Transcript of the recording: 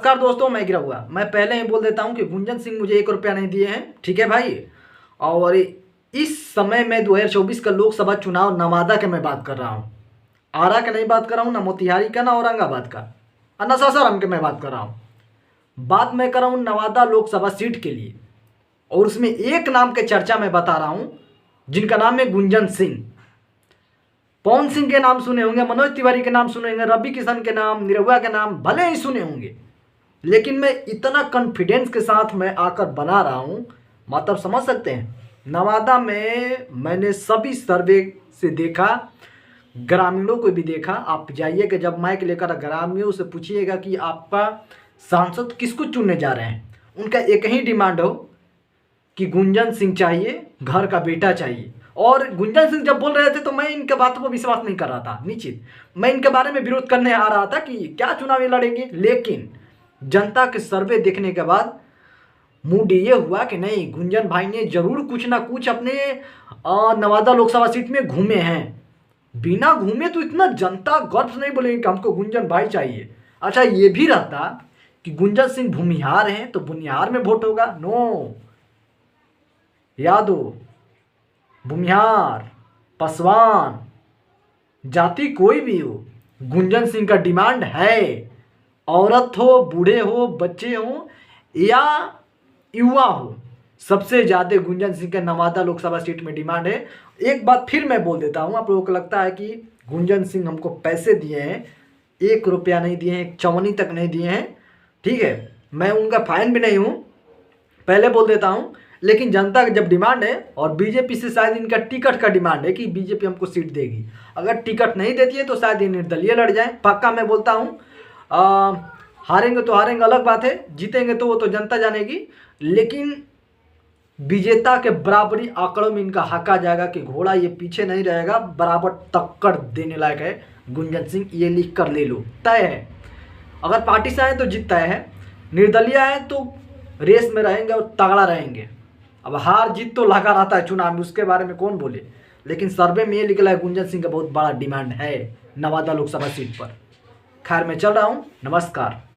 नमस्कार दोस्तों, मैं गिरा हुआ। मैं पहले ही बोल देता हूं कि गुंजन सिंह मुझे 1 रुपया नहीं दिए हैं, ठीक है भाई। और इस समय में 2024 का लोकसभा चुनाव नवादा के मैं बात कर रहा हूं, आरा का नहीं बात कर रहा हूं, ना मोतिहारी का, ना औरंगाबाद का, और ना सासाराम के मैं बात कर रहा हूं। बात मैं कर रहा हूं नवादा लोकसभा सीट के लिए, और उसमें एक नाम के चर्चा मैं बता रहा हूं, जिनका नाम है गुंजन सिंह। पवन सिंह के नाम सुने होंगे, मनोज तिवारी के नाम सुने होंगे, रवि किशन के नाम, निरहुआ के नाम भले ही सुने होंगे, लेकिन मैं इतना कॉन्फिडेंस के साथ मैं आकर बना रहा हूं, मतलब समझ सकते हैं। नवादा में मैंने सभी सर्वे से देखा, ग्रामीणों को भी देखा। आप जाइए कि जब माइक लेकर ग्रामीणों से पूछिएगा कि आपका सांसद किसको चुनने जा रहे हैं, उनका एक ही डिमांड हो कि गुंजन सिंह चाहिए, घर का बेटा चाहिए। और गुंजन सिंह जब बोल रहे थे तो मैं इनके बातों पर विश्वास नहीं कर रहा था, निश्चित मैं इनके बारे में विरोध करने आ रहा था कि क्या चुनाव ये लड़ेंगे। लेकिन जनता के सर्वे देखने के बाद मूड ये हुआ कि नहीं, गुंजन भाई ने जरूर कुछ ना कुछ अपने नवादा लोकसभा सीट में घूमे हैं। बिना घूमे तो इतना जनता गर्व से नहीं बोलेगी कि हमको गुंजन भाई चाहिए। अच्छा, ये भी रहता कि गुंजन सिंह भूमिहार हैं तो भूमिहार में वोट होगा। नो, याद हो, भूमिहार, पासवान, जाति कोई भी हो, गुंजन सिंह का डिमांड है। औरत हो, बूढ़े हो, बच्चे हो या युवा हो, सबसे ज़्यादा गुंजन सिंह के नवादा लोकसभा सीट में डिमांड है। एक बात फिर मैं बोल देता हूँ, आप लोगों को लगता है कि गुंजन सिंह हमको पैसे दिए हैं, 1 रुपया नहीं दिए हैं, एक चवन्नी तक नहीं दिए हैं, ठीक है, मैं उनका फाइन भी नहीं हूँ, पहले बोल देता हूँ। लेकिन जनता का जब डिमांड है, और बीजेपी से शायद इनका टिकट का डिमांड है कि बीजेपी हमको सीट देगी, अगर टिकट नहीं देती है तो शायद ये निर्दलीय लड़ जाए, पक्का मैं बोलता हूँ। हारेंगे तो हारेंगे, अलग बात है, जीतेंगे तो वो तो जनता जानेगी। लेकिन विजेता के बराबरी आंकड़ों में इनका हाका जाएगा कि घोड़ा ये पीछे नहीं रहेगा, बराबर टक्कर देने लायक है गुंजन सिंह, ये लिख कर ले लो, तय है। अगर पार्टी से आए तो जीत तय है, निर्दलीय आए तो रेस में रहेंगे और तगड़ा रहेंगे। अब हार जीत तो लगा रहता है चुनाव में, उसके बारे में कौन बोले, लेकिन सर्वे में ये निकला है गुंजन सिंह का बहुत बड़ा डिमांड है नवादा लोकसभा सीट पर। खैर, मैं चल रहा हूँ, नमस्कार।